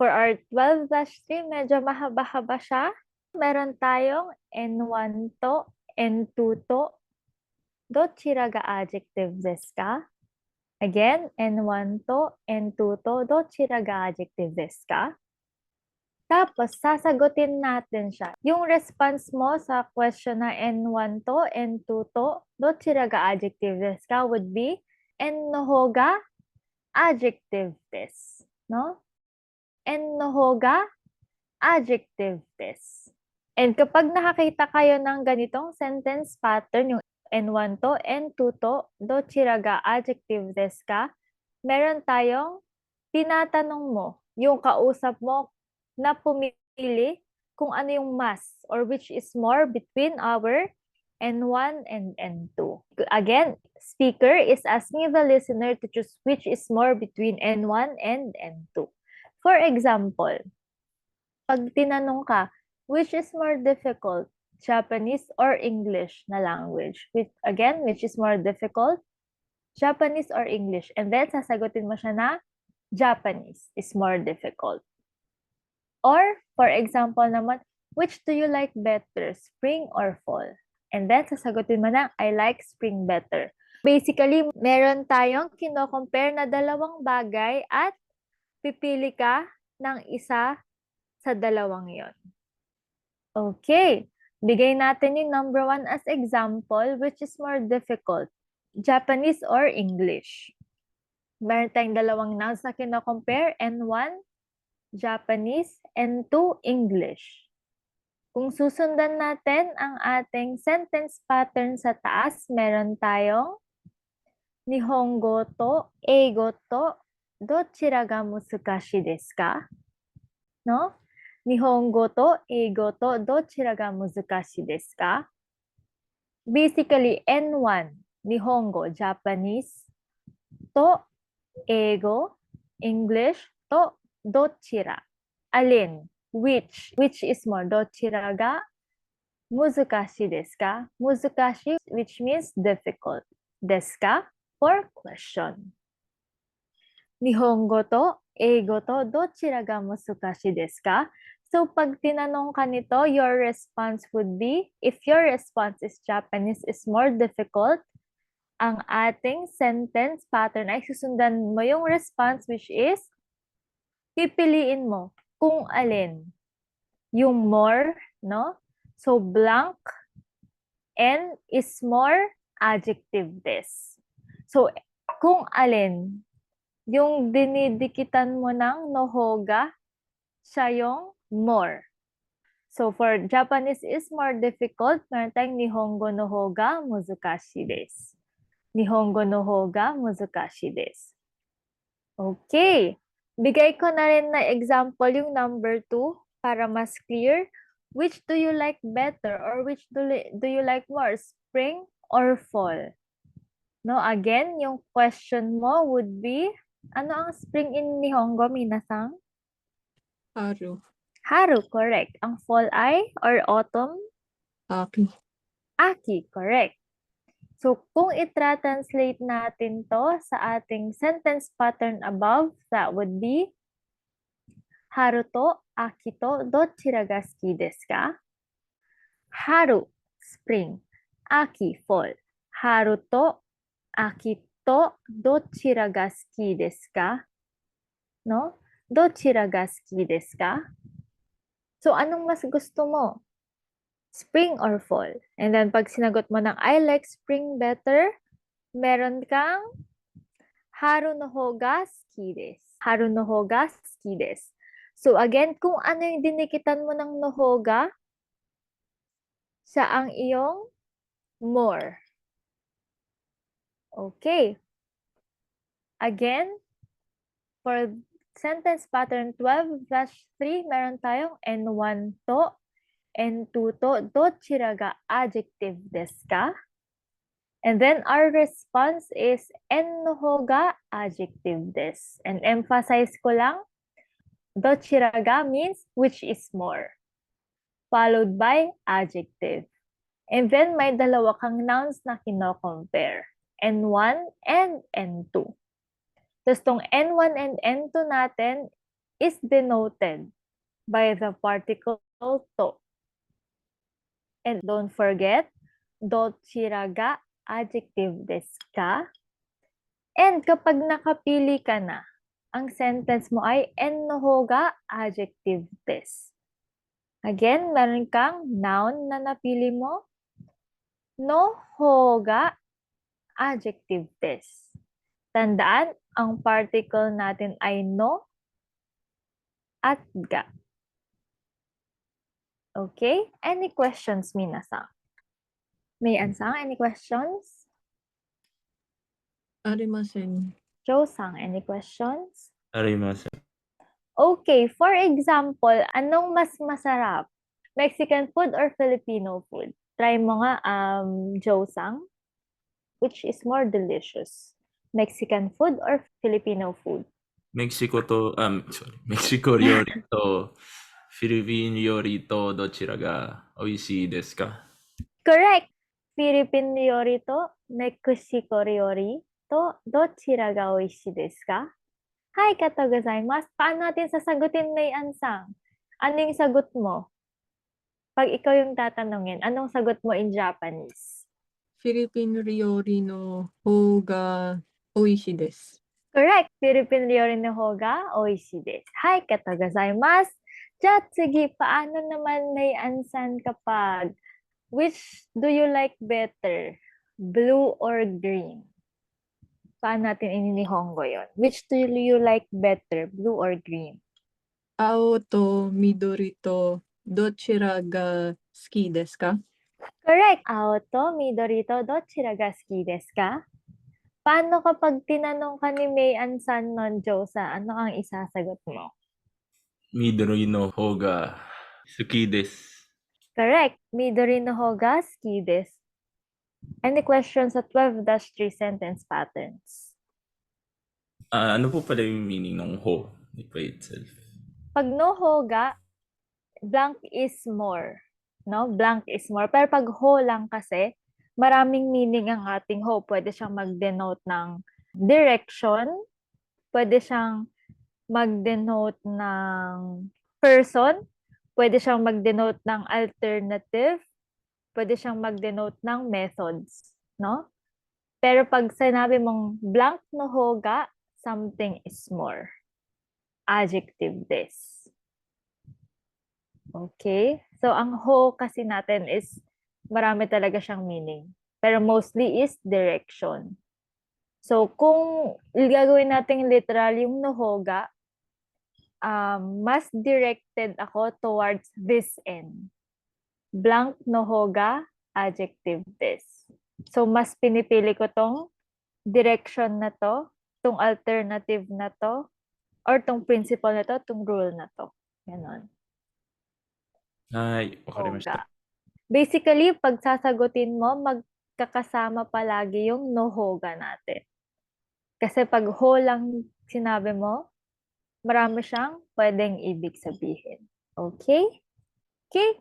For our 12-3, medyo mahaba-haba siya. Meron tayong N1 to, N2 to. どちらが adjective ですか? Again, N1 to, N2 to. どちらが adjective ですか? Tapos, sasagutin natin siya. Yung response mo sa question na N1 to, N2 to, どちらが adjective ですか would be, N の方が adjective です。No? N の方が adjective です。And kapag nakakita kayo ng ganitong sentence pattern, yung N1 to, N2 to, どちらが adjective ですか? Meron tayong tinatanong mo, yung kausap mo na pumili kung ano yung mas or which is more between our N1 and N2. Again, speaker is asking the listener to choose which is more between N1 and N2. For example, pag tinanong ka, which is more difficult, Japanese or English na language? Which is more difficult, Japanese or English? And then, sasagutin mo siya na Japanese is more difficult. Or, for example naman, which do you like better, spring or fall? And then, sasagutin mo na, I like spring better. Basically, meron tayong kino-compare na dalawang bagay at pipili ka ng isa sa dalawang yon. Okay. Bigay natin yung number 1 as example, which is more difficult, Japanese or English? Meron tayong dalawang nouns na kino-compare, N1, Japanese, N2, English. Kung susundan natin ang ating sentence pattern sa taas, meron tayong Nihongo to Eigo to dochira ga musukashi desu ka? No? Nihongo to Eigo to dochira ga musukashi desu ka? Basically, N1, Nihongo, Japanese, to Eigo, English, to dochira. Alin? Which is more? Dochira ga muzukashi desu ka? Muzukashi, which means difficult. Desu ka? For question. Nihongo to Eigo to dochira ga musukashi desu ka? So, pag tinanong ka nito, your response would be, if your response is Japanese is more difficult, ang ating sentence pattern ay susundan mo yung response which is, pipiliin mo kung alin. Yung more, no? So, blank, N is more, adjective this. So, kung alin, yung dinidikitan mo ng nohoga, siya yung more. So, for Japanese is more difficult, meron tayong Nihongo no hoga muzukashi desu. Nihongo no hoga muzukashi desu. Okay. Bigay ko na rin na example yung number 2 para mas clear. Which do you like better or which do you like more, spring or fall? No, again, yung question mo would be, ano ang spring in Nihongo, Minasang? Haru. Haru, correct. Ang fall ay or autumn? Aki. Aki, correct. So, kung i-translate natin to sa ating sentence pattern above, that would be, Haru to Aki to dochira ga suki desu ka? Haru, spring. Aki, fall. Haru to Aki to dochira ga suki desu ka? No? Dochira ga suki desu ka? So, anong mas gusto mo? Spring or fall? And then, pag sinagot mo ng I like spring better, meron kang haru no hoga suki desu. Haru no hoga suki desu. So, again, kung ano yung dinikitan mo ng nohoga, siya ang iyong more. Okay. Again, for sentence pattern 12-3, meron tayong N1 to, N2 to, dochira ga adjective desu ka? And then our response is N no hoga adjective desu. And emphasize ko lang, dochira ga means which is more, followed by adjective. And then may dalawa kang nouns na kino-compare, N1 and N2. Tapos tong N1 and N2 natin, is denoted by the particle to. And don't forget, dochira ga adjective desu ka? And kapag nakapili ka na, ang sentence mo ay en no ho ga adjective desu. Again, meron kang noun na napili mo. No ho ga adjective desu. Tandaan, ang particle natin ay no at ga. Okay? Any questions, Minasan? May-san, any questions? Arimasen. Joe-san, any questions? ありません。 Okay, for example, anong mas masarap? Mexican food or Filipino food? Try mo nga, Joe-san. Which is more delicious? Mexican food or Filipino food? メキシコと、メキシコ料理とフィリピン料理とどちらが美味しいですか？ Correct! Philippine ryori to Mexico ryori to dochira ga oishii desu ka? Hi, kato gozaimasu. Paano natin sasagutin, May-san? Ano yung sagot mo? Pag ikaw yung tatanungin, anong sagot mo in Japanese? Philippine ryori no hou ga oishii desu. Correct! Philippine ryori no hoga oishii desu. Hi, kato gozaimasu. Diyan, sige, paano naman, May-san, kapag which do you like better? Blue or green? Paano natin ininihongo yon? Which do you like better? Blue or green? Ao to midori to dochira ga suki desu ka? Correct! Ao to midori to dochira ga suki desu ka? Paano kapag tinanong ka ni May-san non Josa, ano ang isasagot mo? 緑の方が好きです。 Correct! Midori no hoga suki desu. Any questions sa 12-3 sentence patterns? Ano po pala yung meaning ng ho by itself? Pag no hoga, blank is more. No? Blank is more. Pero pag ho lang kasi, maraming meaning ang ating ho. Pwede siyang mag-denote ng direction. Pwede siyang mag-denote ng person. Pwede siyang mag-denote ng alternative. Pwede siyang mag-denote ng methods. No? Pero pag sinabi mong blank no hoga, something is more. Adjective this. Okay? So, ang ho kasi natin is marami talaga siyang meaning. Pero mostly is direction. So, kung gagawin natin literal yung nohoga, mas directed ako towards this end. Blank nohoga, adjective this. So, mas pinipili ko tong direction na to, tong alternative na to, or tong principle na to, tong rule na to. Ganon. はい、わかりまし Hoga. た。 Basically, pag sasagutin mo, magkakasama palagi yung no hoga natin. Kasi pag ho lang sinabi mo, marami siyang pwedeng ibig sabihin. Okay? Okay?